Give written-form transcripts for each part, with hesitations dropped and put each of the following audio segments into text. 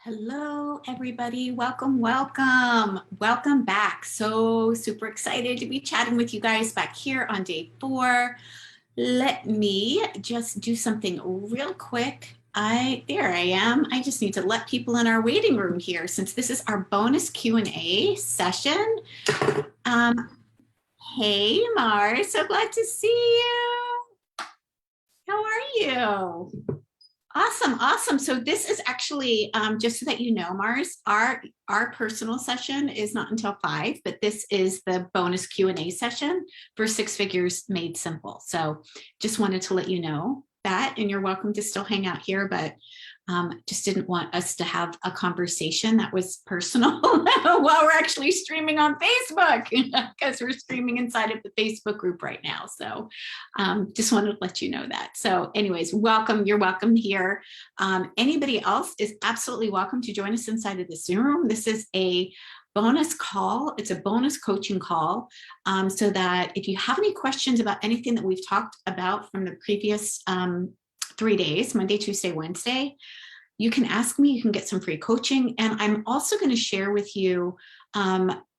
Hello, everybody. Welcome back. So super excited to be chatting with you guys back here on day 4. Let me just do something real quick. There I am. I just need to let people in our waiting room here since this is our bonus Q&A session. Hey, Mars, so glad to see you. How are you? Awesome. So this is actually, just so that you know, Mars, our personal session is not until 5, but this is the bonus Q&A session for Six Figures Made Simple. So just wanted to let you know that, and you're welcome to still hang out here, but just didn't want us to have a conversation that was personal while we're actually streaming on Facebook because we're streaming inside of the Facebook group right now. So just wanted to let you know that. So anyways, welcome. You're welcome here. Anybody else is absolutely welcome to join us inside of the Zoom room. This is a bonus call. It's a bonus coaching call so that if you have any questions about anything that we've talked about from the previous 3 days, Monday, Tuesday, Wednesday, you can ask me, you can get some free coaching. And I'm also going to share with you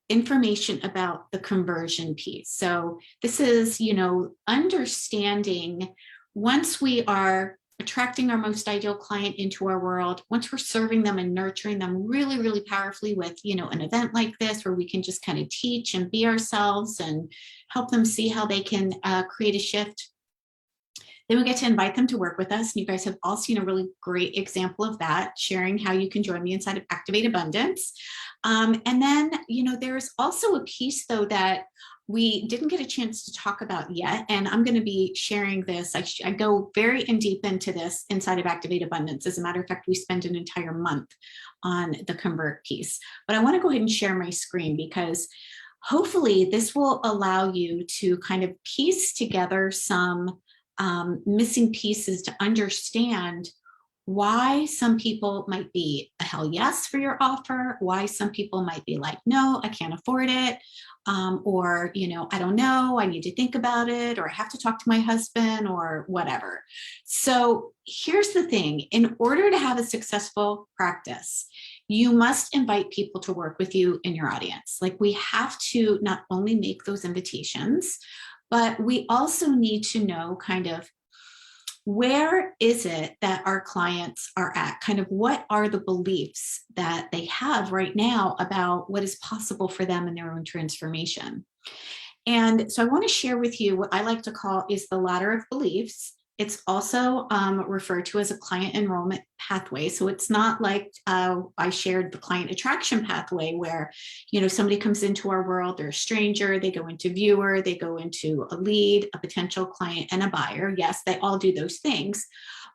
information about the conversion piece. So this is, understanding once we are attracting our most ideal client into our world, once we're serving them and nurturing them really, really powerfully with, an event like this where we can just kind of teach and be ourselves and help them see how they can create a shift. Then we get to invite them to work with us. And you guys have all seen a really great example of that, sharing how you can join me inside of Activate Abundance. And then, there's also a piece, though, that we didn't get a chance to talk about yet. And I'm going to be sharing this. I go very in deep into this inside of Activate Abundance. As a matter of fact, we spend an entire month on the convert piece. But I want to go ahead and share my screen because hopefully this will allow you to kind of piece together some missing pieces to understand why some people might be a hell yes for your offer, why some people might be like, no, I can't afford it, or, I don't know, I need to think about it, or I have to talk to my husband or whatever. So here's the thing, in order to have a successful practice, you must invite people to work with you in your audience. Like we have to not only make those invitations, but we also need to know kind of where is it that our clients are at? Kind of what are the beliefs that they have right now about what is possible for them in their own transformation? And so I want to share with you what I like to call is the ladder of beliefs. It's also referred to as a client enrollment pathway. So it's not like I shared the client attraction pathway where, somebody comes into our world, they're a stranger, they go into viewer, they go into a lead, a potential client, and a buyer. Yes, they all do those things.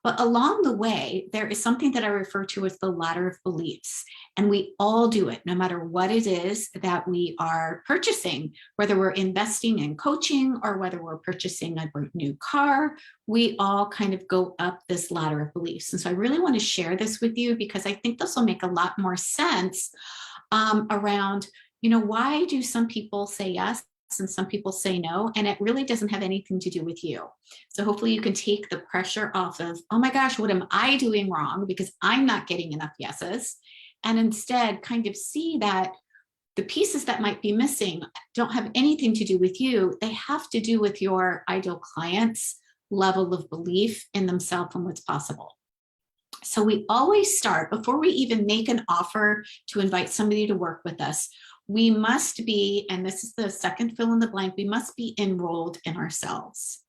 But along the way, there is something that I refer to as the ladder of beliefs. And we all do it, no matter what it is that we are purchasing, whether we're investing in coaching or whether we're purchasing a new car, we all kind of go up this ladder of beliefs. And so I really want to share this with you because I think this will make a lot more sense around, why do some people say yes and some people say no, and it really doesn't have anything to do with you. So hopefully you can take the pressure off of, oh my gosh, what am I doing wrong because I'm not getting enough yeses, and instead kind of see that the pieces that might be missing don't have anything to do with you. They have to do with your ideal client's level of belief in themselves and what's possible. So we always start, before we even make an offer to invite somebody to work with us, we must be, and this is the second fill in the blank, we must be enrolled in ourselves,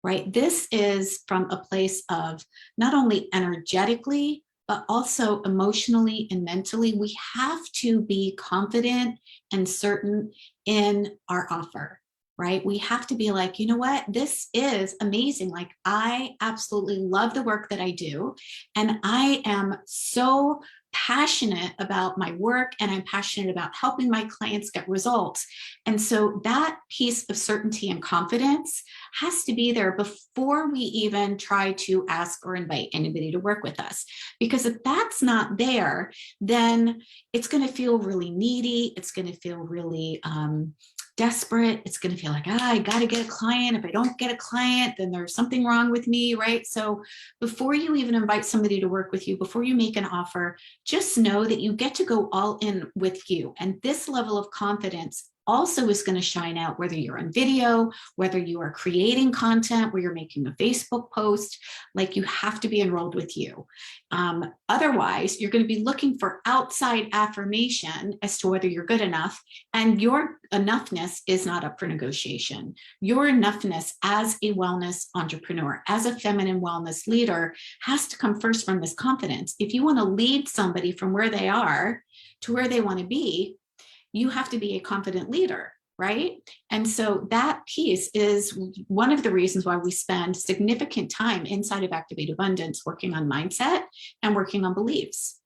right? This is from a place of not only energetically, but also emotionally and mentally. We have to be confident and certain in our offer, right? We have to be like, you know what, this is amazing. Like, I absolutely love the work that I do. And I am so passionate about my work and I'm passionate about helping my clients get results. And so that piece of certainty and confidence has to be there before we even try to ask or invite anybody to work with us. Because if that's not there, then it's going to feel really needy. It's going to feel really desperate. It's going to feel like, I got to get a client. If I don't get a client, then there's something wrong with me, right? So before you even invite somebody to work with you, before you make an offer, just know that you get to go all in with you. And this level of confidence also is going to shine out whether you're on video, whether you are creating content, where you're making a Facebook post. Like, you have to be enrolled with you. Otherwise, you're going to be looking for outside affirmation as to whether you're good enough, and your enoughness is not up for negotiation. Your enoughness as a wellness entrepreneur, as a feminine wellness leader, has to come first from this confidence. If you want to lead somebody from where they are to where they want to be, you have to be a confident leader, right? And so that piece is one of the reasons why we spend significant time inside of Activate Abundance working on mindset and working on beliefs.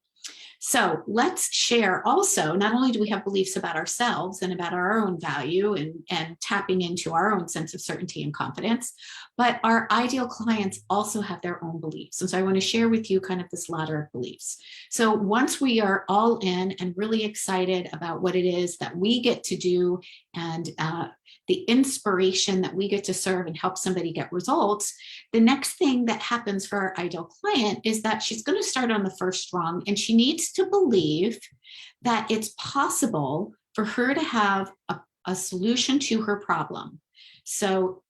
So let's share also, not only do we have beliefs about ourselves and about our own value and tapping into our own sense of certainty and confidence, but our ideal clients also have their own beliefs. And so I want to share with you kind of this ladder of beliefs. So once we are all in and really excited about what it is that we get to do, and the inspiration that we get to serve and help somebody get results, the next thing that happens for our ideal client is that she's going to start on the first rung, and she needs to believe that it's possible for her to have a solution to her problem. So,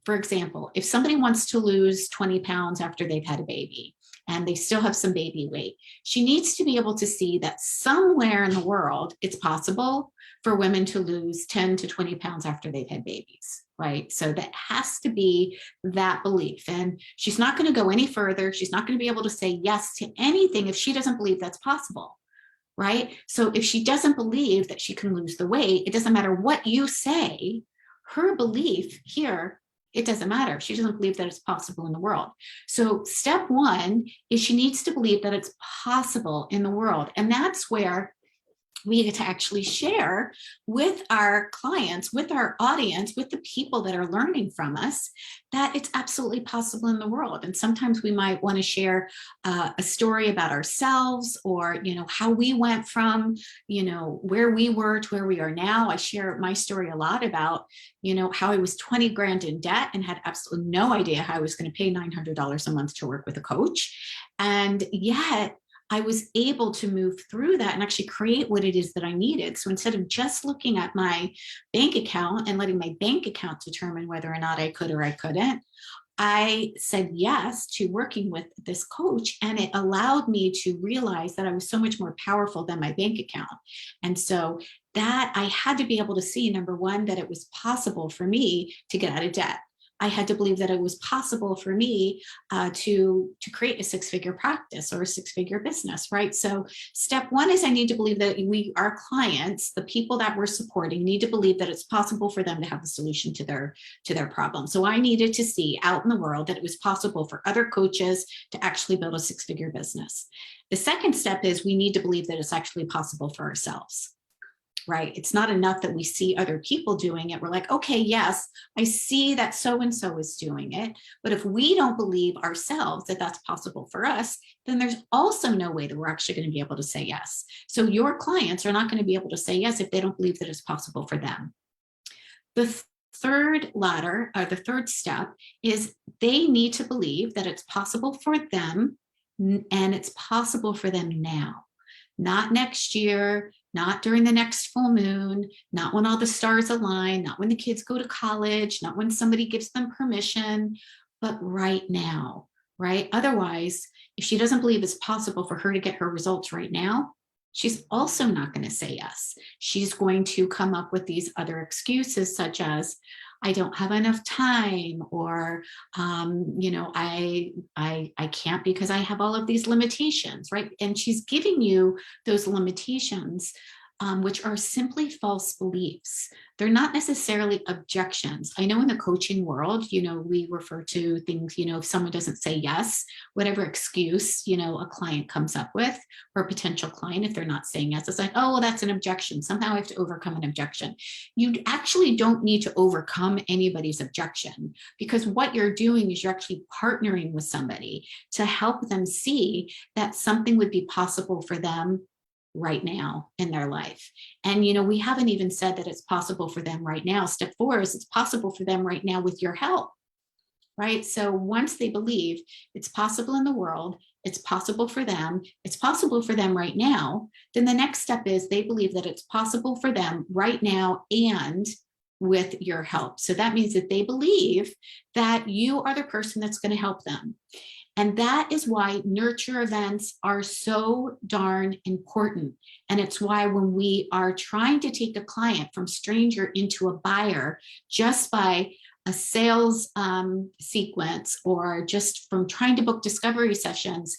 for example, if somebody wants to lose 20 pounds after they've had a baby and they still have some baby weight, she needs to be able to see that somewhere in the world it's possible for women to lose 10 to 20 pounds after they've had babies, right? So that has to be that belief. And she's not going to go any further. She's not going to be able to say yes to anything if she doesn't believe that's possible, right? So if she doesn't believe that she can lose the weight, it doesn't matter what you say, her belief here, it doesn't matter. She doesn't believe that it's possible in the world. So step one is she needs to believe that it's possible in the world. And that's where we get to actually share with our clients, with our audience, with the people that are learning from us, that it's absolutely possible in the world. And sometimes we might want to share a story about ourselves, or, how we went from, where we were to where we are now. I share my story a lot about, how I was 20 grand in debt and had absolutely no idea how I was going to pay $900 a month to work with a coach. And yet, I was able to move through that and actually create what it is that I needed. So instead of just looking at my bank account and letting my bank account determine whether or not I could or I couldn't, I said yes to working with this coach, and it allowed me to realize that I was so much more powerful than my bank account. And so that I had to be able to see, number one, that it was possible for me to get out of debt. I had to believe that it was possible for me to create a six-figure practice or a six-figure business, right? So step one is I need to believe that our clients, the people that we're supporting, need to believe that it's possible for them to have a solution to their problem. So I needed to see out in the world that it was possible for other coaches to actually build a six-figure business. The second step is we need to believe that it's actually possible for ourselves. Right? It's not enough that we see other people doing it. We're like, okay, yes, I see that so-and-so is doing it. But if we don't believe ourselves that that's possible for us, then there's also no way that we're actually going to be able to say yes. So your clients are not going to be able to say yes if they don't believe that it's possible for them. The third ladder, or the third step, is they need to believe that it's possible for them, and it's possible for them now. Not next year, not during the next full moon, not when all the stars align, not when the kids go to college, not when somebody gives them permission, but right now, right? Otherwise, if she doesn't believe it's possible for her to get her results right now, she's also not going to say yes. She's going to come up with these other excuses, such as, I don't have enough time, or, I can't because I have all of these limitations, right? And she's giving you those limitations, which are simply false beliefs. They're not necessarily objections. I know in the coaching world, we refer to things, if someone doesn't say yes, whatever excuse, a client comes up with, or a potential client, if they're not saying yes, it's like, oh, well, that's an objection. Somehow I have to overcome an objection. You actually don't need to overcome anybody's objection, because what you're doing is you're actually partnering with somebody to help them see that something would be possible for them right now in their life. And, we haven't even said that it's possible for them right now. Step 4 is it's possible for them right now with your help, right? So once they believe it's possible in the world, it's possible for them, it's possible for them right now, then the next step is they believe that it's possible for them right now and with your help. So that means that they believe that you are the person that's going to help them. And that is why nurture events are so darn important. And it's why when we are trying to take a client from stranger into a buyer just by a sales sequence or just from trying to book discovery sessions,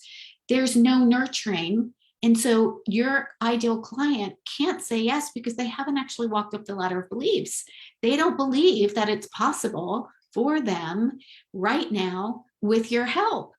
there's no nurturing. And so your ideal client can't say yes because they haven't actually walked up the ladder of beliefs. They don't believe that it's possible for them right now with your help.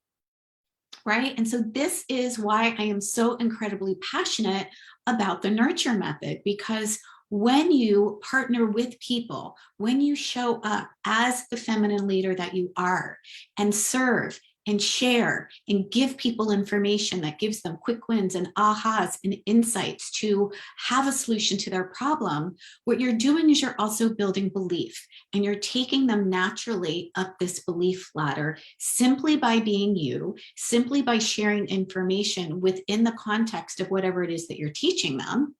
Right? And so this is why I am so incredibly passionate about the nurture method, because when you partner with people, when you show up as the feminine leader that you are and serve and share and give people information that gives them quick wins and ahas and insights to have a solution to their problem, what you're doing is you're also building belief, and you're taking them naturally up this belief ladder simply by being you, simply by sharing information within the context of whatever it is that you're teaching them.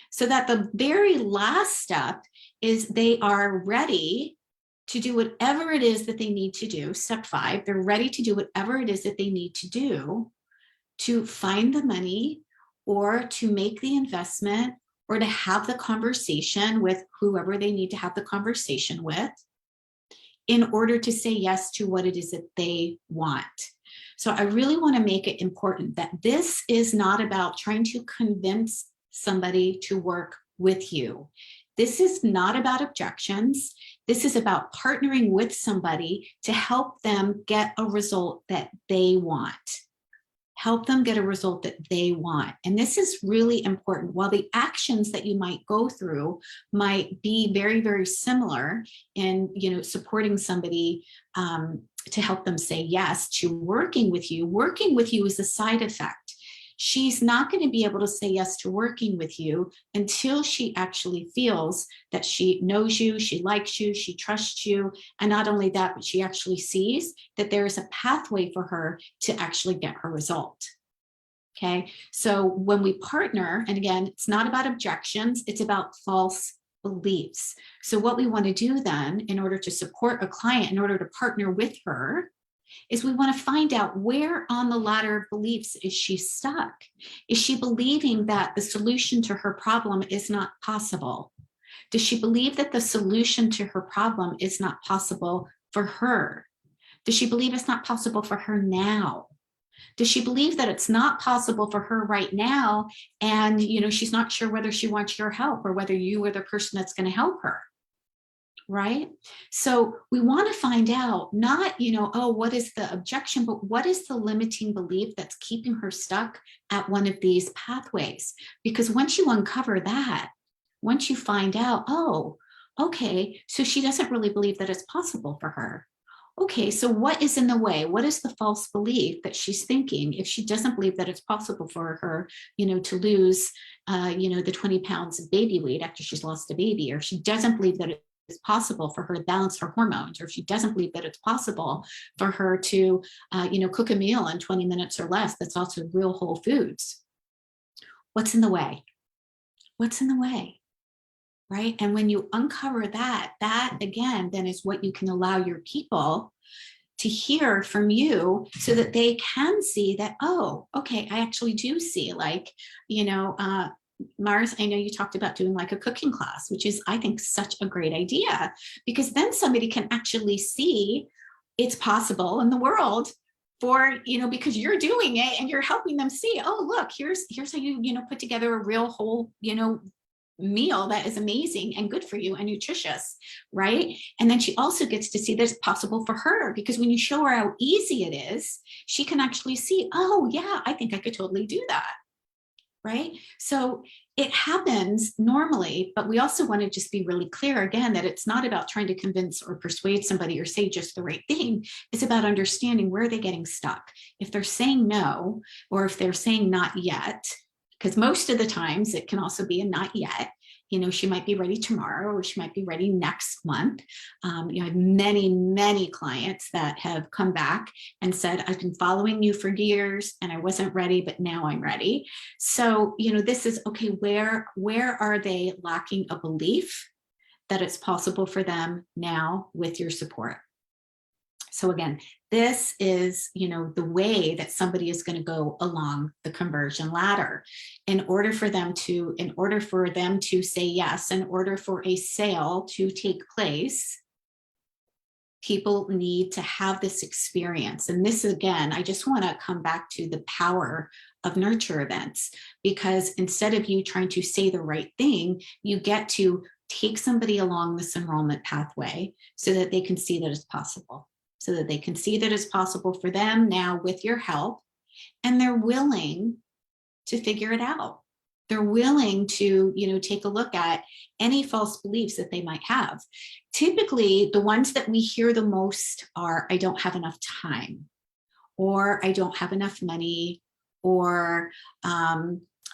So that the very last step is they are ready to do whatever it is that they need to do. Step 5, they're ready to do whatever it is that they need to do to find the money or to make the investment or to have the conversation with whoever they need to have the conversation with in order to say yes to what it is that they want. So I really want to make it important that this is not about trying to convince somebody to work with you. This is not about objections. This is about partnering with somebody to help them get a result that they want. Help them get a result that they want. And this is really important. While the actions that you might go through might be very, very similar in, supporting somebody to help them say yes to working with you is a side effect. She's not going to be able to say yes to working with you until she actually feels that she knows you, she likes you, she trusts you. And not only that, but she actually sees that there is a pathway for her to actually get her result. Okay, so when we partner, and again, it's not about objections, it's about false beliefs. So what we want to do then, in order to support a client, in order to partner with her, is we want to find out where on the ladder of beliefs is she stuck? Is she believing that the solution to her problem is not possible? Does she believe that the solution to her problem is not possible for her? Does she believe it's not possible for her now? Does she believe that it's not possible for her right now? And, she's not sure whether she wants your help or whether you are the person that's going to help her. Right? So we want to find out not, what is the objection, but what is the limiting belief that's keeping her stuck at one of these pathways? Because once you uncover that, once you find out, oh, okay, so she doesn't really believe that it's possible for her. Okay, so what is in the way? What is the false belief that she's thinking if she doesn't believe that it's possible for her, to lose, the 20 pounds of baby weight after she's lost a baby, or if she doesn't believe that it's possible for her to balance her hormones, or if she doesn't believe that it's possible for her to, cook a meal in 20 minutes or less that's also real whole foods. What's in the way? What's in the way? Right? And when you uncover that again, then is what you can allow your people to hear from you so that they can see that, oh, okay, I actually do see, like, Mars, I know you talked about doing like a cooking class, which is, I think, such a great idea, because then somebody can actually see it's possible in the world for, because you're doing it and you're helping them see, oh, look, here's how you, put together a real whole, meal that is amazing and good for you and nutritious, right? And then she also gets to see that it's possible for her, because when you show her how easy it is, she can actually see, oh yeah, I think I could totally do that. Right? So it happens normally, but we also want to just be really clear again that it's not about trying to convince or persuade somebody or say just the right thing. It's about understanding where they're getting stuck. If they're saying no, or if they're saying not yet, because most of the times it can also be a not yet. She might be ready tomorrow, or she might be ready next month. I have many, many clients that have come back and said, I've been following you for years and I wasn't ready, but now I'm ready. So, this is okay. Where are they lacking a belief that it's possible for them now with your support? So again, this is, the way that somebody is going to go along the conversion ladder. In order for them to say yes, in order for a sale to take place, people need to have this experience. And this, again, I just want to come back to the power of nurture events, because instead of you trying to say the right thing, you get to take somebody along this enrollment pathway so that they can see that it's possible. So that they can see that it's possible for them now with your help, and they're willing to figure it out. They're willing to, take a look at any false beliefs that they might have. Typically, the ones that we hear the most are, I don't have enough time, or I don't have enough money, or I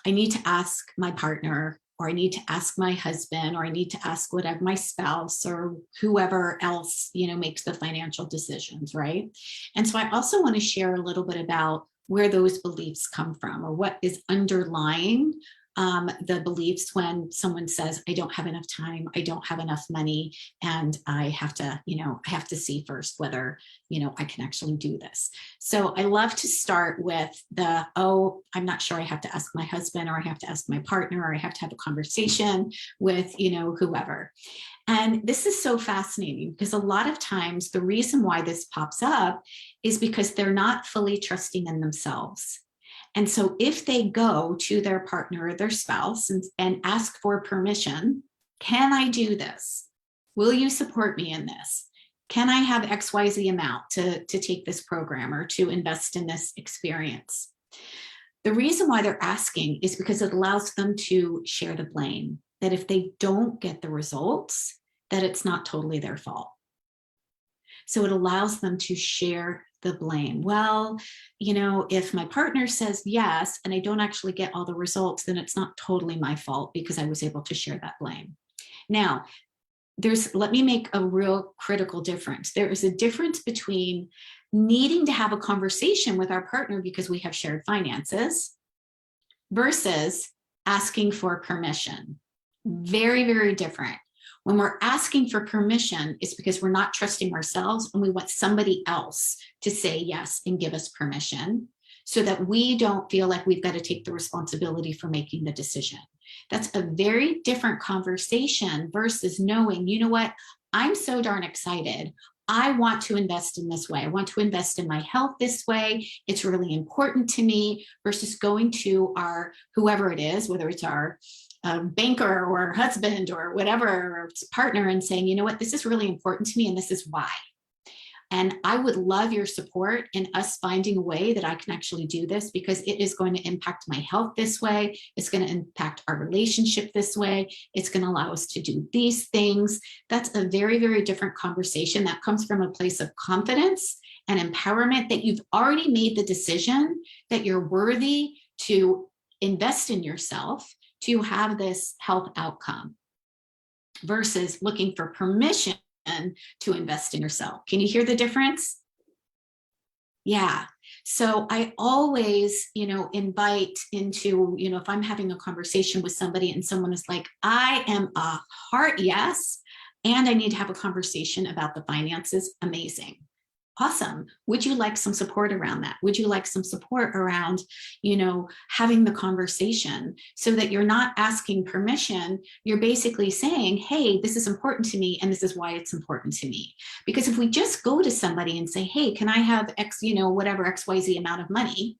need to ask my partner, or I need to ask my husband, or I need to ask whatever, my spouse, or whoever else, makes the financial decisions, right? And so I also want to share a little bit about where those beliefs come from, or what is underlying the beliefs when someone says, I don't have enough time, I don't have enough money, and I have to see first whether, I can actually do this. So I love to start with I'm not sure, I have to ask my husband, or I have to ask my partner, or I have to have a conversation with, whoever. And this is so fascinating, because a lot of times the reason why this pops up is because they're not fully trusting in themselves. And so if they go to their partner or their spouse and ask for permission, can I do this? Will you support me in this? Can I have XYZ amount to take this program or to invest in this experience? The reason why they're asking is because it allows them to share the blame, that if they don't get the results, that it's not totally their fault. So it allows them to share the blame. Well, if my partner says yes, and I don't actually get all the results, then it's not totally my fault, because I was able to share that blame. Now, let me make a real critical difference. There is a difference between needing to have a conversation with our partner because we have shared finances versus asking for permission. Very, very different. When we're asking for permission, it's because we're not trusting ourselves and we want somebody else to say yes and give us permission, so that we don't feel like we've got to take the responsibility for making the decision. That's a very different conversation versus knowing, you know what, I'm so darn excited. I want to invest in this way. I want to invest in my health this way. It's really important to me, versus going to our, whoever it is, whether it's our banker or husband or whatever, or partner, and saying, you know what, this is really important to me and this is why. And I would love your support in us finding a way that I can actually do this, because it is going to impact my health this way. It's going to impact our relationship this way. It's going to allow us to do these things. That's a very, very different conversation that comes from a place of confidence and empowerment, that you've already made the decision that you're worthy to invest in yourself to have this health outcome, versus looking for permission to invest in yourself. Can you hear the difference? Yeah. So I always, invite into, if I'm having a conversation with somebody and someone is like, I am a heart yes, and I need to have a conversation about the finances, amazing. Awesome. Would you like some support around that? Would you like some support around, having the conversation, so that you're not asking permission? You're basically saying, hey, this is important to me, and this is why it's important to me. Because if we just go to somebody and say, hey, can I have X, whatever XYZ amount of money,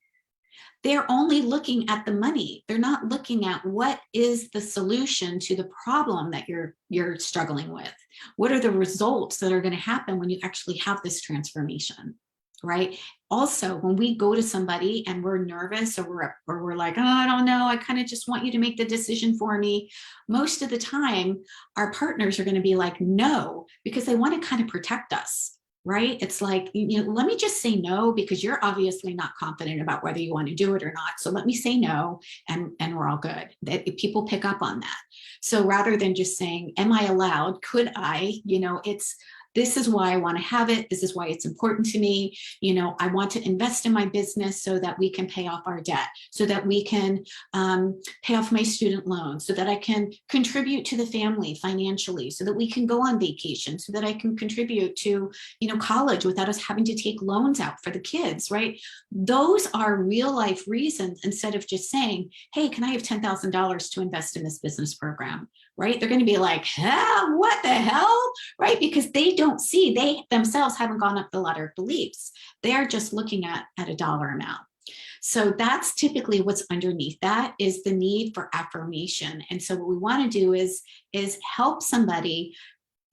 they're only looking at the money. They're not looking at what is the solution to the problem that you're struggling with. What are the results that are going to happen when you actually have this transformation, right? Also, when we go to somebody and we're nervous, or we're like, oh, I don't know, I kind of just want you to make the decision for me. Most of the time, our partners are going to be like, no, because they want to kind of protect us. right? It's like, let me just say no, because you're obviously not confident about whether you want to do it or not. So let me say no, and we're all good. That people pick up on that. So rather than just saying, am I allowed? Could I? It's, this is why I want to have it. This is why it's important to me. I want to invest in my business so that we can pay off our debt, so that we can pay off my student loans, so that I can contribute to the family financially, so that we can go on vacation, so that I can contribute to, college without us having to take loans out for the kids, right? Those are real life reasons, instead of just saying, hey, can I have $10,000 to invest in this business program, right? They're going to be like, what the hell, right? Because they don't see, they themselves haven't gone up the ladder of beliefs. They're just looking at a dollar amount. So that's typically what's underneath that, is the need for affirmation. And so what we want to do is help somebody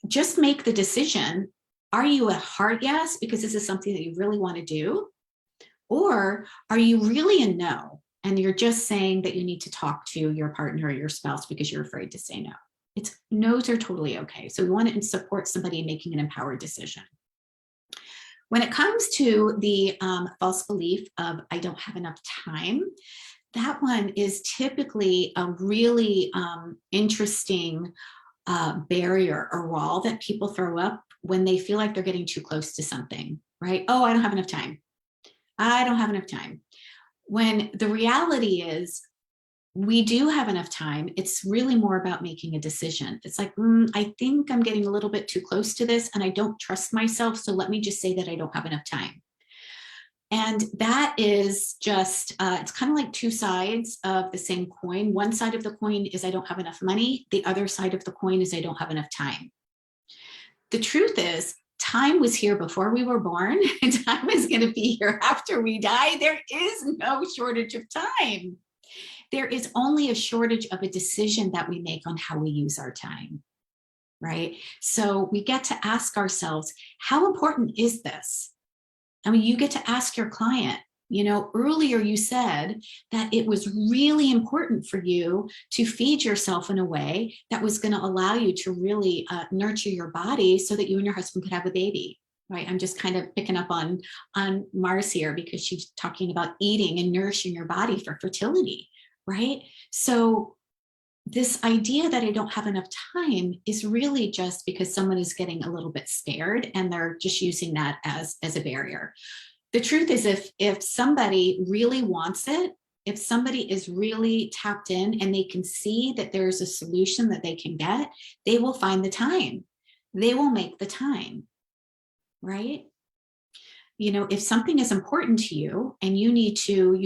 just make the decision. Are you a hard yes, because this is something that you really want to do? Or are you really a no, and you're just saying that you need to talk to your partner or your spouse because you're afraid to say no? It's, no's are totally okay. So we want to support somebody in making an empowered decision. When it comes to the false belief of I don't have enough time, that one is typically a really interesting barrier or wall that people throw up when they feel like they're getting too close to something, right? Oh, I don't have enough time. I don't have enough time. When the reality is, we do have enough time. It's really more about making a decision. It's like, I think I'm getting a little bit too close to this and I don't trust myself. So let me just say that I don't have enough time. And that is just, it's kind of like two sides of the same coin. One side of the coin is I don't have enough money. The other side of the coin is I don't have enough time. The truth is, time was here before we were born, and time is going to be here after we die. There is no shortage of time. There is only a shortage of a decision that we make on how we use our time, right? So we get to ask ourselves, how important is this? I mean, you get to ask your client, earlier you said that it was really important for you to feed yourself in a way that was going to allow you to really nurture your body so that you and your husband could have a baby, right? I'm just kind of picking up on Mars here because she's talking about eating and nourishing your body for fertility, right? So this idea that I don't have enough time is really just because someone is getting a little bit scared and they're just using that as a barrier. The truth is, if somebody really wants it, if somebody is really tapped in and they can see that there's a solution that they can get, they will find the time. They will make the time, right? If something is important to you and you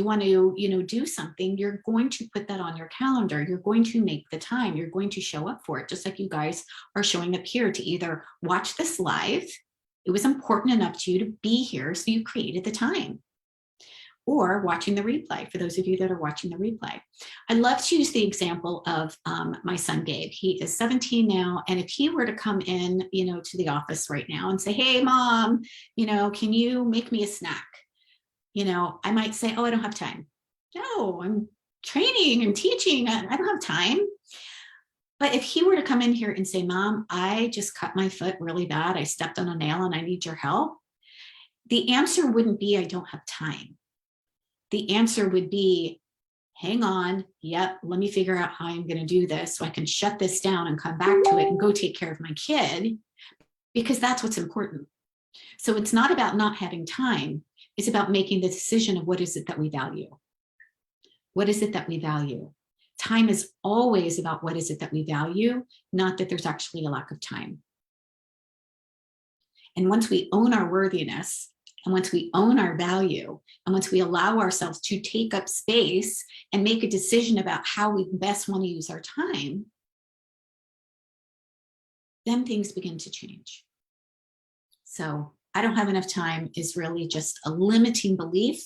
want to, do something, you're going to put that on your calendar. You're going to make the time. You're going to show up for it, just like you guys are showing up here to either watch this live. It was important enough to you to be here, so you created the time. Or watching the replay, for those of you that are watching the replay. I love to use the example of my son, Gabe. He is 17 now. And if he were to come in, to the office right now and say, hey, Mom, can you make me a snack? I might say, oh, I don't have time. No, I'm training and teaching. I don't have time. But if he were to come in here and say, Mom, I just cut my foot really bad. I stepped on a nail and I need your help. The answer wouldn't be, I don't have time. The answer would be, hang on, yep, let me figure out how I'm going to do this so I can shut this down and come back to it and go take care of my kid, because that's what's important. So it's not about not having time. It's about making the decision of what is it that we value. What is it that we value? Time is always about what is it that we value, not that there's actually a lack of time. And once we own our worthiness, and once we own our value, and once we allow ourselves to take up space and make a decision about how we best want to use our time, then things begin to change. So I don't have enough time is really just a limiting belief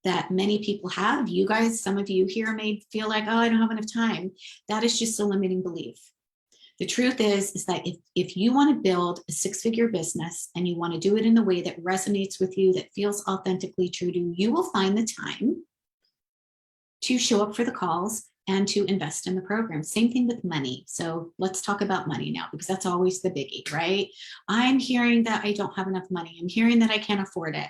that many people have. You guys, some of you here may feel like, oh, I don't have enough time. That is just a limiting belief. The truth is that if you want to build a six-figure business and you want to do it in a way that resonates with you, that feels authentically true to you, you will find the time. to show up for the calls and to invest in the program. Same thing with money. So let's talk about money now, because that's always the biggie, right? I'm hearing that I don't have enough money. I'm hearing that I can't afford it.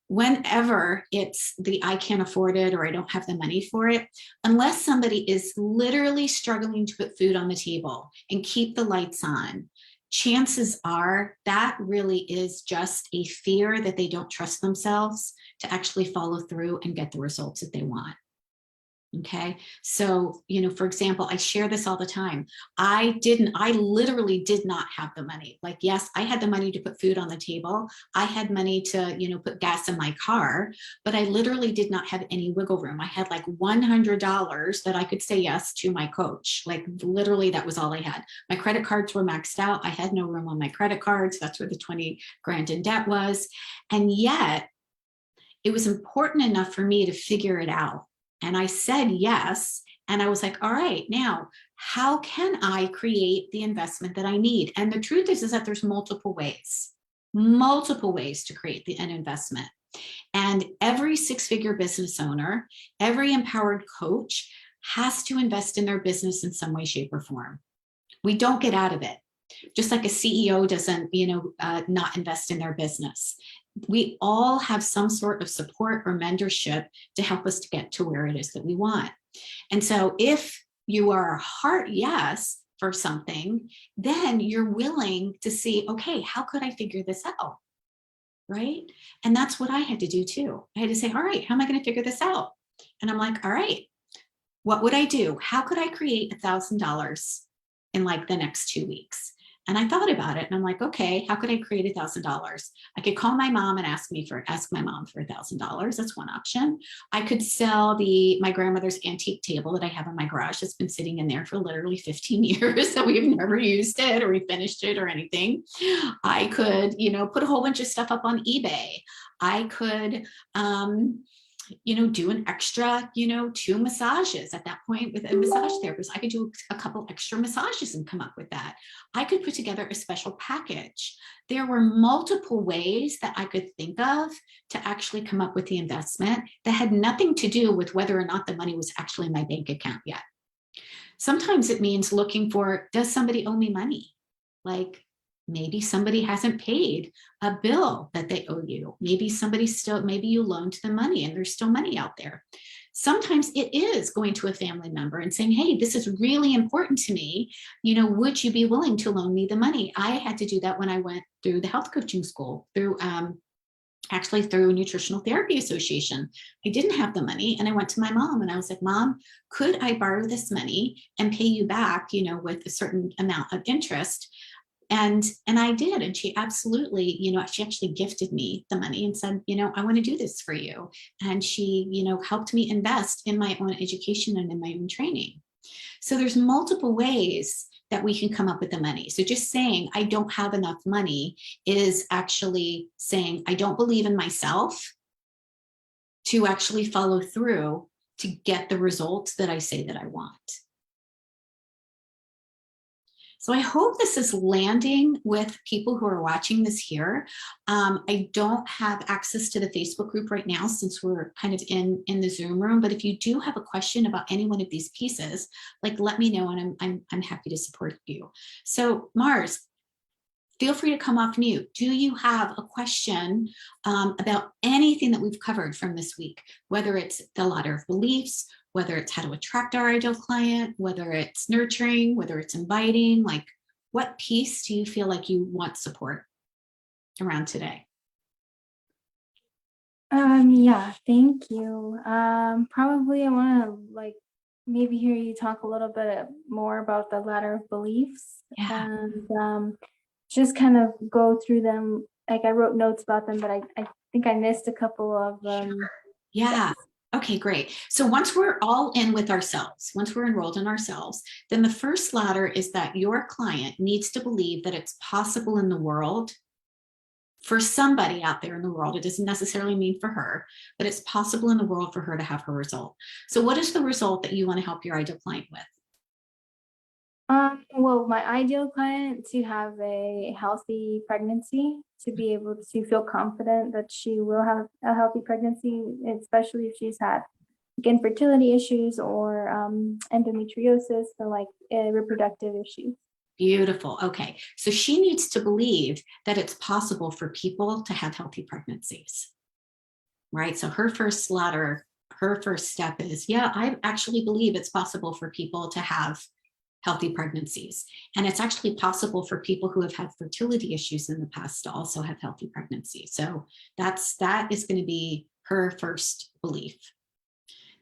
Whenever it's the I can't afford it or I don't have the money for it, unless somebody is literally struggling to put food on the table and keep the lights on, chances are that really is just a fear that they don't trust themselves to actually follow through and get the results that they want. Okay. So, for example, I share this all the time. I literally did not have the money. Like, yes, I had the money to put food on the table. I had money to, put gas in my car, but I literally did not have any wiggle room. I had like $100 that I could say yes to my coach. Like, literally, that was all I had. My credit cards were maxed out. I had no room on my credit cards. That's where the 20 grand in debt was. And yet, it was important enough for me to figure it out. And I said yes. And I was like, all right, now, how can I create the investment that I need? And the truth is that there's multiple ways to create an investment. And every six-figure business owner, every empowered coach has to invest in their business in some way, shape, or form. We don't get out of it. Just like a CEO doesn't, not invest in their business. We all have some sort of support or mentorship to help us to get to where it is that we want. And so if you are a heart yes for something, then you're willing to see, okay, how could I figure this out? Right? And that's what I had to do too. I had to say, all right, how am I going to figure this out? And I'm like, all right, what would I do? How could I create $1,000 in like the next 2 weeks? And I thought about it and I'm like, okay, how could I create $1,000? I could call my mom and ask my mom for $1,000. That's one option. I could sell my grandmother's antique table that I have in my garage that's been sitting in there for literally 15 years that we've never used it or refinished it or anything. I could, put a whole bunch of stuff up on eBay. I could, do an extra, 2 massages at that point with a massage therapist. I could do a couple extra massages and come up with that. I could put together a special package. There were multiple ways that I could think of to actually come up with the investment that had nothing to do with whether or not the money was actually in my bank account yet. Sometimes it means looking for, does somebody owe me money? Like, maybe somebody hasn't paid a bill that they owe you. Maybe maybe you loaned them money and there's still money out there. Sometimes it is going to a family member and saying, hey, this is really important to me. Would you be willing to loan me the money? I had to do that when I went through the health coaching school, through Nutritional Therapy Association. I didn't have the money and I went to my mom and I was like, Mom, could I borrow this money and pay you back, with a certain amount of interest? And I did. And she absolutely, she actually gifted me the money and said, I want to do this for you. And she, helped me invest in my own education and in my own training. So there's multiple ways that we can come up with the money. So just saying, I don't have enough money is actually saying, I don't believe in myself to actually follow through to get the results that I say that I want. So I hope this is landing with people who are watching this here. I don't have access to the Facebook group right now since we're kind of in the Zoom room, but if you do have a question about any one of these pieces, like let me know and I'm happy to support you. So Mars, feel free to come off mute. Do you have a question about anything that we've covered from this week, whether it's the ladder of beliefs, whether it's how to attract our ideal client, whether it's nurturing, whether it's inviting, like what piece do you feel like you want support around today? Yeah, thank you. Probably I want to maybe hear you talk a little bit more about the ladder of beliefs Yeah. and just kind of go through them. Like I wrote notes about them, but I think I missed a couple of them. Yeah. Yes. Okay, great. So once we're all in with ourselves, once we're enrolled in ourselves, then the first ladder is that your client needs to believe that it's possible in the world for somebody out there in the world. It doesn't necessarily mean for her, but it's possible in the world for her to have her result. So what is the result that you want to help your ideal client with? Well, my ideal client to have a healthy pregnancy, to be able to feel confident that she will have a healthy pregnancy, especially if she's had infertility issues or endometriosis, so like reproductive issues. Beautiful. Okay. So she needs to believe that it's possible for people to have healthy pregnancies, right? So her first step is, yeah, I actually believe it's possible for people to have healthy pregnancies. And it's actually possible for people who have had fertility issues in the past to also have healthy pregnancies. So that is going to be her first belief.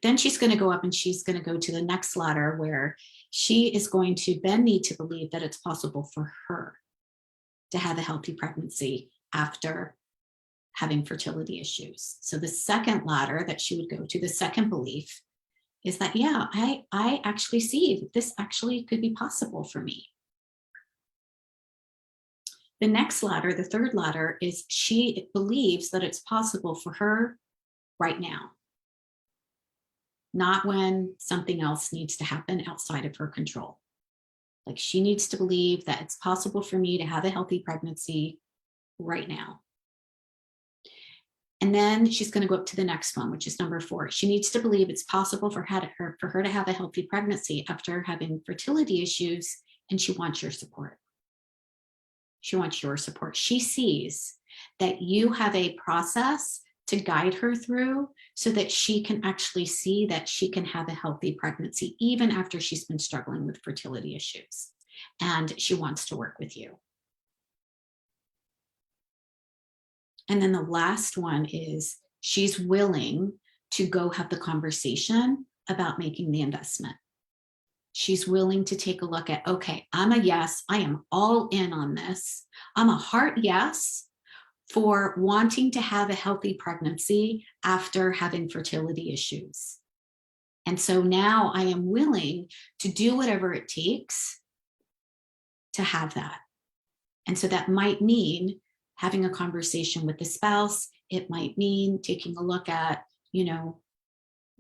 Then she's going to go up and she's going to go to the next ladder where she is going to then need to believe that it's possible for her to have a healthy pregnancy after having fertility issues. So the second ladder that she would go to, the second belief, is that, yeah, I actually see that this actually could be possible for me. The next ladder, the third ladder, is she believes that it's possible for her right now, not when something else needs to happen outside of her control. Like she needs to believe that it's possible for me to have a healthy pregnancy right now. And then she's going to go up to the next one, which is number 4. She needs to believe it's possible for her to have a healthy pregnancy after having fertility issues, and she wants your support. She wants your support. She sees that you have a process to guide her through so that she can actually see that she can have a healthy pregnancy even after she's been struggling with fertility issues. And she wants to work with you. And then the last one is she's willing to go have the conversation about making the investment. She's willing to take a look at, okay, I'm a yes, I am all in on this. I'm a heart yes for wanting to have a healthy pregnancy after having fertility issues. And so now I am willing to do whatever it takes to have that. And so that might mean having a conversation with the spouse. It might mean taking a look at,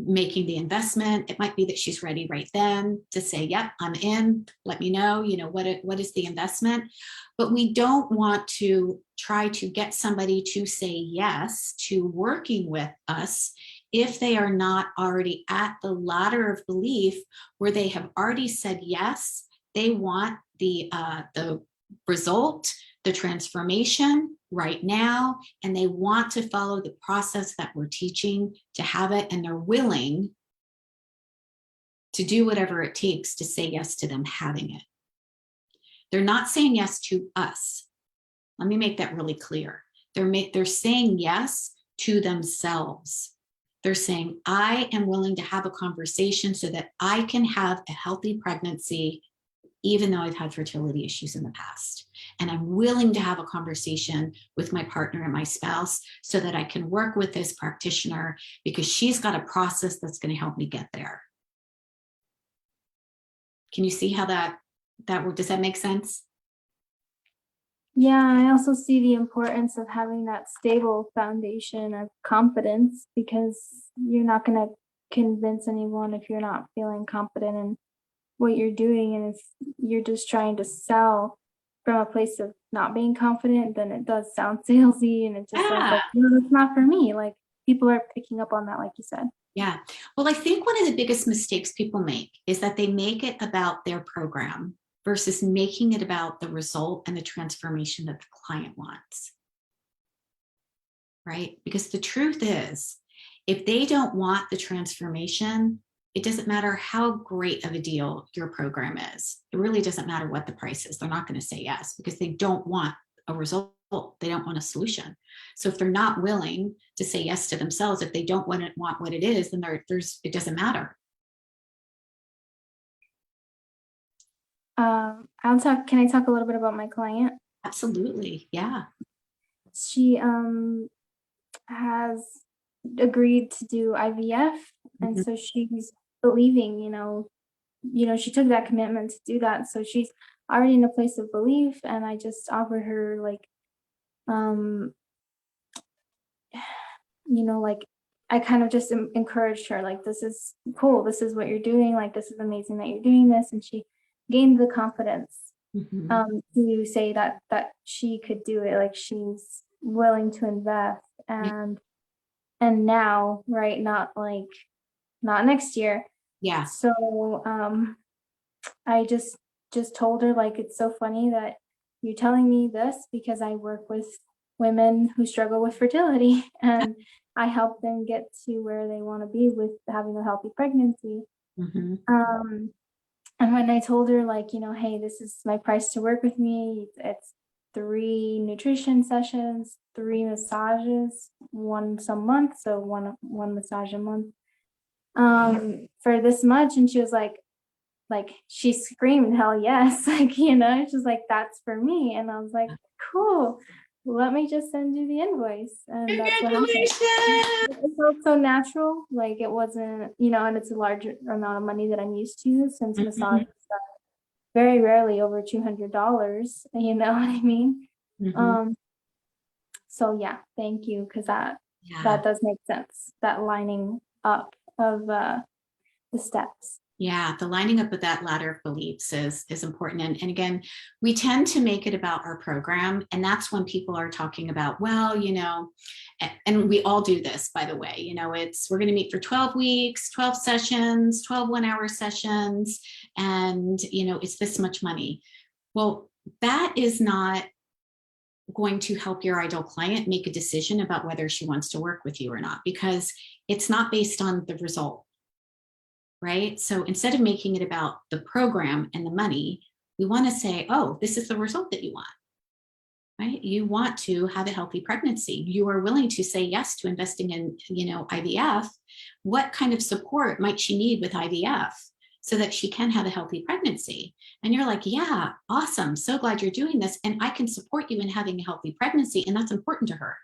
making the investment. It might be that she's ready right then to say, yep, I'm in, let me know, what is the investment? But we don't want to try to get somebody to say yes to working with us if they are not already at the ladder of belief where they have already said yes. They want the result, the transformation right now, and they want to follow the process that we're teaching to have it, and they're willing to do whatever it takes to say yes to them having it. They're not saying yes to us. Let me make that really clear. They're saying yes to themselves. They're saying, I am willing to have a conversation so that I can have a healthy pregnancy even though I've had fertility issues in the past. And I'm willing to have a conversation with my partner and my spouse so that I can work with this practitioner because she's got a process that's going to help me get there. Can you see how that works? Does that make sense? Yeah, I also see the importance of having that stable foundation of confidence, because you're not going to convince anyone if you're not feeling confident in what you're doing. And if you're just trying to sell from a place of not being confident, then it does sound salesy, and it just sounds like, no, that's not for me. Like, people are picking up on that, like you said. Yeah. Well, I think one of the biggest mistakes people make is that they make it about their program versus making it about the result and the transformation that the client wants. Right? Because the truth is, if they don't want the transformation, it doesn't matter how great of a deal your program is. It really doesn't matter what the price is. They're not going to say yes because they don't want a result. They don't want a solution. So if they're not willing to say yes to themselves, if they don't want what it is, then it doesn't matter. Can I talk a little bit about my client? Absolutely. Yeah. She has agreed to do IVF, and so she's believing, she took that commitment to do that. So she's already in a place of belief, and I just offered her like I kind of just encouraged her, like, this is cool, this is what you're doing, like, this is amazing that you're doing this. And she gained the confidence to say that she could do it, like she's willing to invest. And now, right, not like not next year. Yeah. So I just told her, like, it's so funny that you're telling me this because I work with women who struggle with fertility and I help them get to where they want to be with having a healthy pregnancy. Hmm. And when I told her, like, hey, this is my price to work with me, it's 3 nutrition sessions, 3 massages, once a month, so one massage a month, for this much. And she was like she screamed, hell yes. Like, she's like, that's for me. And I was like, cool, let me just send you the invoice. And that's what happened. Congratulations. It felt so natural, like it wasn't, and it's a large amount of money that I'm used to, since Mhm, massages are very rarely over $200, you know what I mean? mhm. Um, so yeah, thank you, because that Yeah. that does make sense, that lining up of the steps. Yeah, the lining up of that ladder of beliefs is important. And again, we tend to make it about our program. And that's when people are talking about, well, and we all do this, by the way, it's we're going to meet for 12 weeks, 12 sessions, 12 1-hour sessions, and it's this much money. Well, that is not going to help your ideal client make a decision about whether she wants to work with you or not, because it's not based on the result. Right? So instead of making it about the program and the money, we want to say, oh, this is the result that you want, right? You want to have a healthy pregnancy. You are willing to say yes to investing in, IVF. What kind of support might she need with IVF so that she can have a healthy pregnancy? And you're like, yeah, awesome. So glad you're doing this. And I can support you in having a healthy pregnancy. And that's important to her.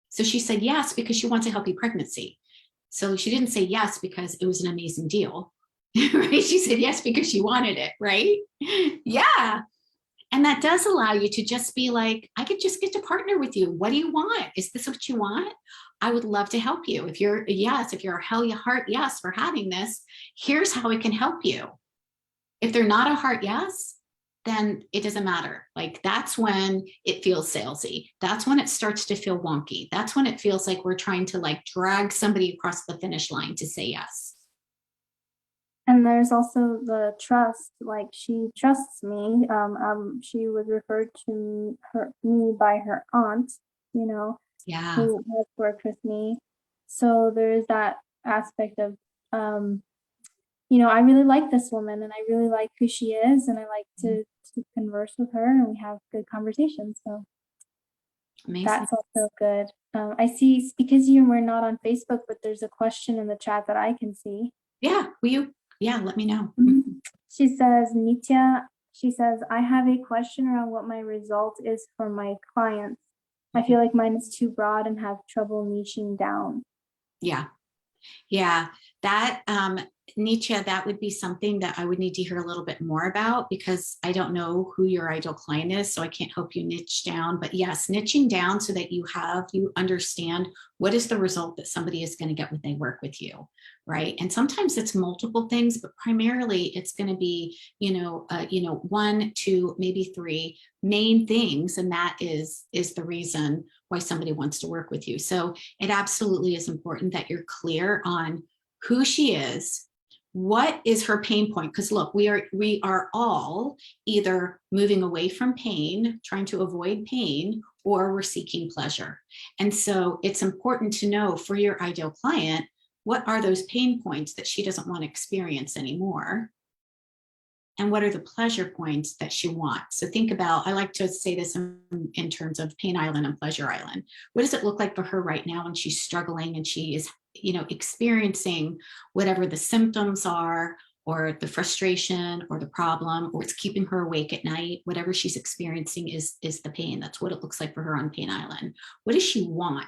So she said yes because she wants a healthy pregnancy. So she didn't say yes because it was an amazing deal, right? She said yes because she wanted it, right? Yeah. And that does allow you to just be like, I could just get to partner with you. What do you want? Is this what you want? I would love to help you. If you're a yes, if you're a hell yeah heart yes for having this, here's how I can help you. If they're not a heart yes, then it doesn't matter. Like that's when it feels salesy. That's when it starts to feel wonky. That's when it feels like we're trying to like drag somebody across the finish line to say yes. And there's also the trust, like she trusts me. She was referred to me by her aunt, you know, Yeah. who has worked with me. So there's that aspect of, I really like this woman and I really like who she is, and I like to converse with her and we have good conversations. So Amazing. that's also good. I see, because you were not on Facebook, but there's a question in the chat that I can see. Yeah. Yeah, let me know. She says, Nitya, she says, I have a question around what my result is for my clients. I feel like mine is too broad and have trouble niching down. Yeah. Yeah, that Nietzsche, that would be something that I would need to hear a little bit more about, because I don't know who your ideal client is, so I can't help you niche down. But yes, niching down so that you understand what is the result that somebody is going to get when they work with you, right? And sometimes it's multiple things, but primarily it's going to be, 1, 2, maybe 3 main things, and that is the reason why somebody wants to work with you. So it absolutely is important that you're clear on who she is, what is her pain point, because look, we are all either moving away from pain, trying to avoid pain, or we're seeking pleasure. And so it's important to know for your ideal client, what are those pain points that she doesn't want to experience anymore? And what are the pleasure points that she wants? So think about, I like to say this in terms of Pain Island and Pleasure Island. What does it look like for her right now when she's struggling and she is, experiencing whatever the symptoms are, or the frustration or the problem, or it's keeping her awake at night? Whatever she's experiencing is the pain. That's what it looks like for her on Pain Island. What does she want?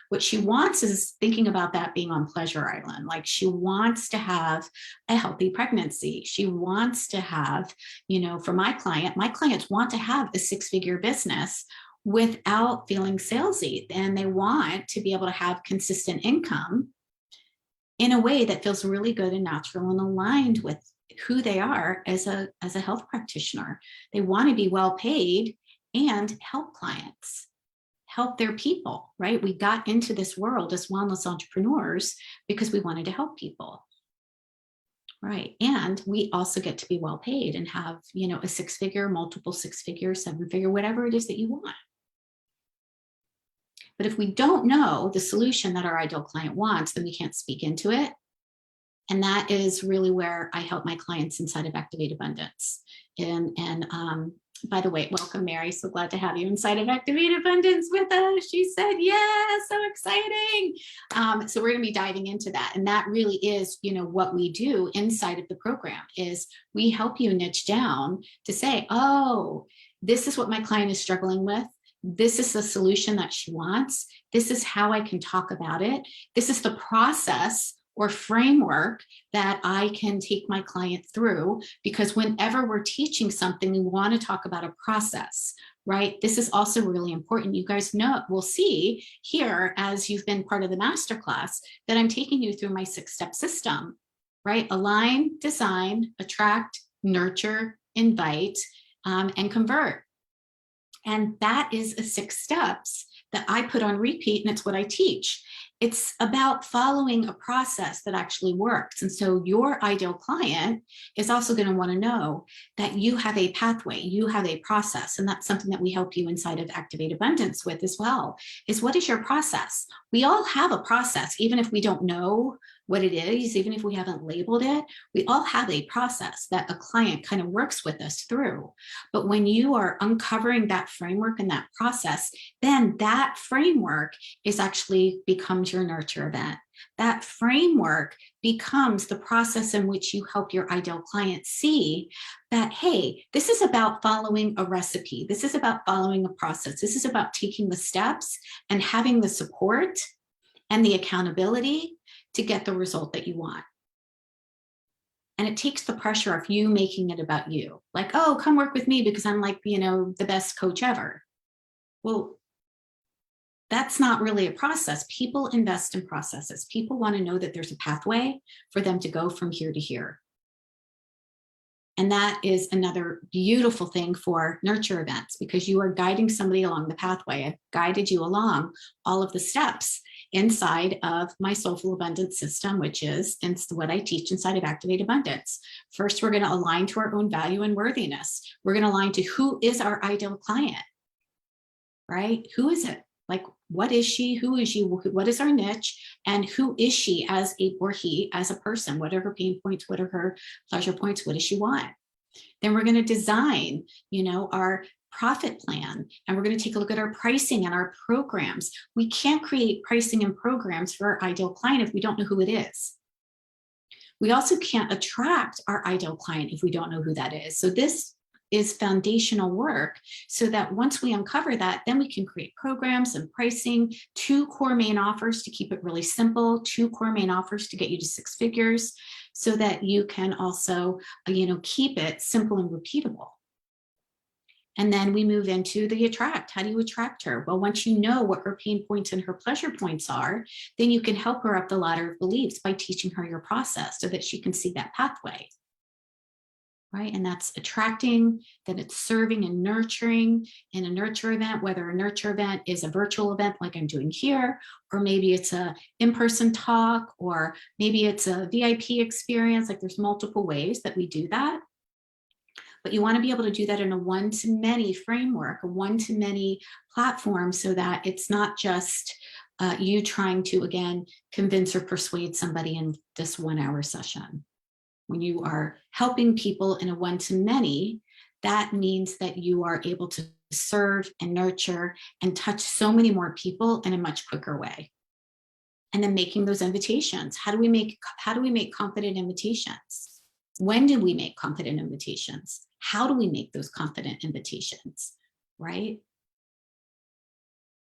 What she wants is thinking about that being on Pleasure Island. Like she wants to have a healthy pregnancy. She wants to have, for my clients want to have a 6-figure business without feeling salesy. And they want to be able to have consistent income in a way that feels really good and natural and aligned with who they are as a health practitioner. They want to be well paid and help clients. help their people, right? We got into this world as wellness entrepreneurs because we wanted to help people. Right. And we also get to be well paid and have, a 6-figure, multiple 6-figure, 7-figure, whatever it is that you want. But if we don't know the solution that our ideal client wants, then we can't speak into it. And that is really where I help my clients inside of Activate Abundance. And by the way, welcome, Mary. So glad to have you inside of Activate Abundance with us. She said, yeah, so exciting. So we're going to be diving into that. And that really is, what we do inside of the program is we help you niche down to say, oh, this is what my client is struggling with. This is the solution that she wants. This is how I can talk about it. This is the process or framework that I can take my client through, because whenever we're teaching something, we want to talk about a process, right? This is also really important. You guys will see here as you've been part of the masterclass that I'm taking you through my 6-step system, right? Align, design, attract, nurture, invite, and convert. And that is 6 steps that I put on repeat, and it's what I teach. It's about following a process that actually works. And so your ideal client is also going to want to know that you have a pathway, you have a process. And that's something that we help you inside of Activate Abundance with as well, is what is your process? We all have a process, even if we don't know what it is, even if we haven't labeled it, we all have a process that a client kind of works with us through. But when you are uncovering that framework and that process, then that framework is actually becomes your nurture event. That framework becomes the process in which you help your ideal client see that, hey, this is about following a recipe. This is about following a process. This is about taking the steps and having the support and the accountability to get the result that you want. And it takes the pressure off you making it about you. Like, oh, come work with me because I'm like, the best coach ever. Well, that's not really a process. People invest in processes. People want to know that there's a pathway for them to go from here to here. And that is another beautiful thing for nurture events, because you are guiding somebody along the pathway. I've guided you along all of the steps inside of my Soulful Abundance system, which is what I teach inside of Activate Abundance. First, we're going to align to our own value and worthiness. We're going to align to who is our ideal client, right? Who is it? Like, what is she? Who is she? What is our niche? And who is she as he as a person? What are her pain points? What are her pleasure points? What does she want? Then we're going to design, our profit plan, and we're going to take a look at our pricing and our programs. We can't create pricing and programs for our ideal client if we don't know who it is. We also can't attract our ideal client if we don't know who that is. So this is foundational work, so that once we uncover that, then we can create programs and pricing, 2 core main offers to keep it really simple, 2 core main offers to get you to 6 figures, so that you can also, keep it simple and repeatable. And then we move into the attract. How do you attract her? Well, once you know what her pain points and her pleasure points are, then you can help her up the ladder of beliefs by teaching her your process so that she can see that pathway. Right? And that's attracting, then it's serving and nurturing in a nurture event, whether a nurture event is a virtual event like I'm doing here, or maybe it's a in-person talk, or maybe it's a VIP experience. Like, there's multiple ways that we do that. But you want to be able to do that in a one-to-many framework, a one-to-many platform, so that it's not just you trying to, again, convince or persuade somebody in this 1-hour session. When you are helping people in a one-to-many, that means that you are able to serve and nurture and touch so many more people in a much quicker way. And then making those invitations. How do we make confident invitations? When do we make confident invitations? How do we make those confident invitations, right?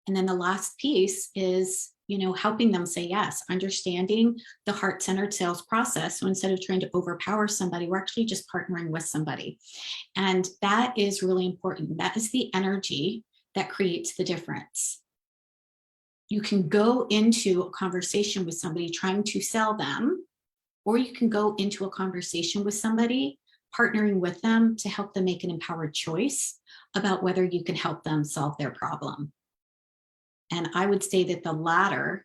And then the last piece is, helping them say yes, understanding the heart-centered sales process. So instead of trying to overpower somebody, we're actually just partnering with somebody. And that is really important. That is the energy that creates the difference. You can go into a conversation with somebody trying to sell them, or you can go into a conversation with somebody, partnering with them to help them make an empowered choice about whether you can help them solve their problem. And I would say that the latter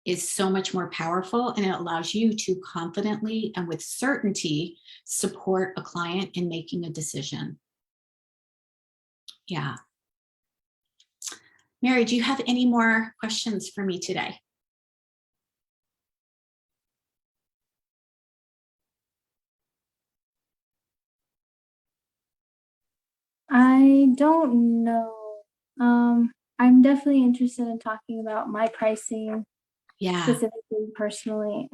is so much more powerful, and it allows you to confidently and with certainty support a client in making a decision. Yeah. Mary, do you have any more questions for me today? I don't know. I'm definitely interested in talking about my pricing Yeah. specifically personally.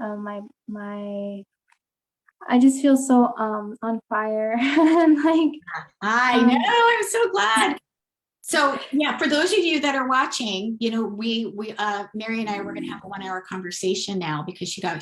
I just feel so on fire and like I know, I'm so glad. So yeah, for those of you that are watching, you know, Mary and I, we're going to have a 1-hour conversation now because she got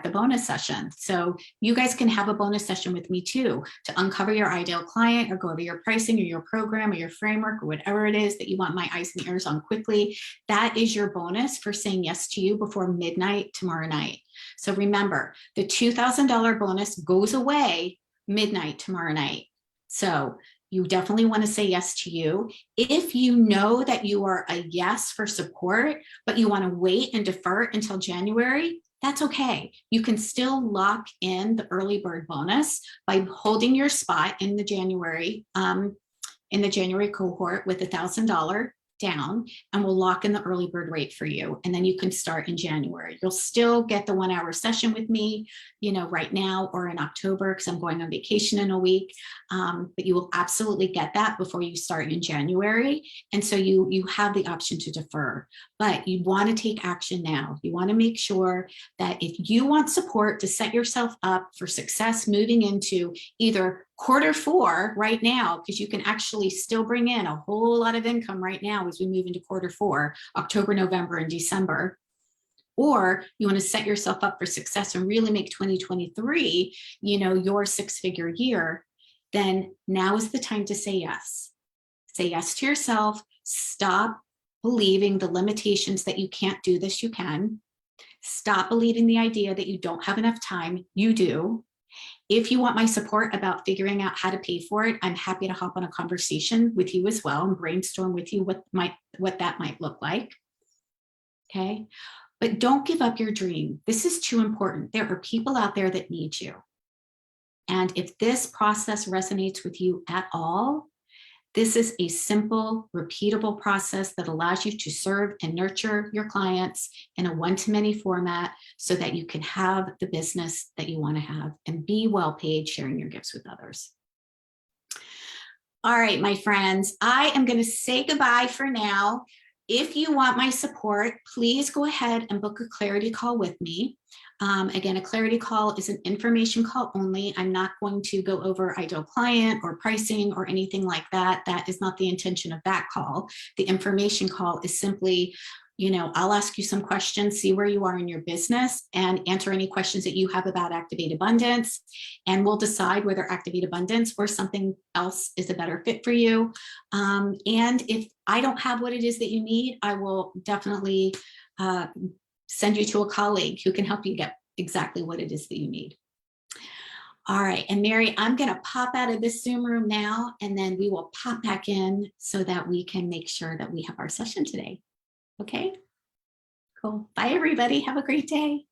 the bonus session. So you guys can have a bonus session with me too, to uncover your ideal client or go over your pricing or your program or your framework or whatever it is that you want my eyes and ears on quickly. That is your bonus for saying yes to you before midnight tomorrow night. So remember, the $2,000 bonus goes away midnight tomorrow night. So you definitely want to say yes to you. If you know that you are a yes for support, but you want to wait and defer until January, that's okay. You can still lock in the early bird bonus by holding your spot in the January cohort with $1,000 down, and we'll lock in the early bird rate for you. And then you can start in January. You'll still get the 1-hour session with me, you know, right now or in October, because I'm going on vacation in a week. But you will absolutely get that before you start in January. And so you have the option to defer, but you want to take action now. You want to make sure that if you want support to set yourself up for success moving into either Q4 right now, because you can actually still bring in a whole lot of income right now as we move into Q4, October, November, and December, or you want to set yourself up for success and really make 2023, you know, your 6-figure year, then now is the time to say yes. Say yes to yourself. Stop believing the limitations that you can't do this, you can. Stop believing the idea that you don't have enough time, you do. If you want my support about figuring out how to pay for it, I'm happy to hop on a conversation with you as well and brainstorm with you what that might look like. Okay, but don't give up your dream. This is too important. There are people out there that need you. And if this process resonates with you at all, this is a simple, repeatable process that allows you to serve and nurture your clients in a one-to-many format so that you can have the business that you want to have and be well paid sharing your gifts with others. All right, my friends, I am going to say goodbye for now. If you want my support, please go ahead and book a clarity call with me. Again, a clarity call is an information call only. I'm not going to go over ideal client or pricing or anything like that. That is not the intention of that call. The information call is simply, you know, I'll ask you some questions, see where you are in your business, and answer any questions that you have about Activate Abundance. And we'll decide whether Activate Abundance or something else is a better fit for you. And if I don't have what it is that you need, I will definitely send you to a colleague who can help you get exactly what it is that you need. All right, and Mary, I'm going to pop out of this Zoom room now, and then we will pop back in so that we can make sure that we have our session today. Okay, cool. Bye, everybody. Have a great day.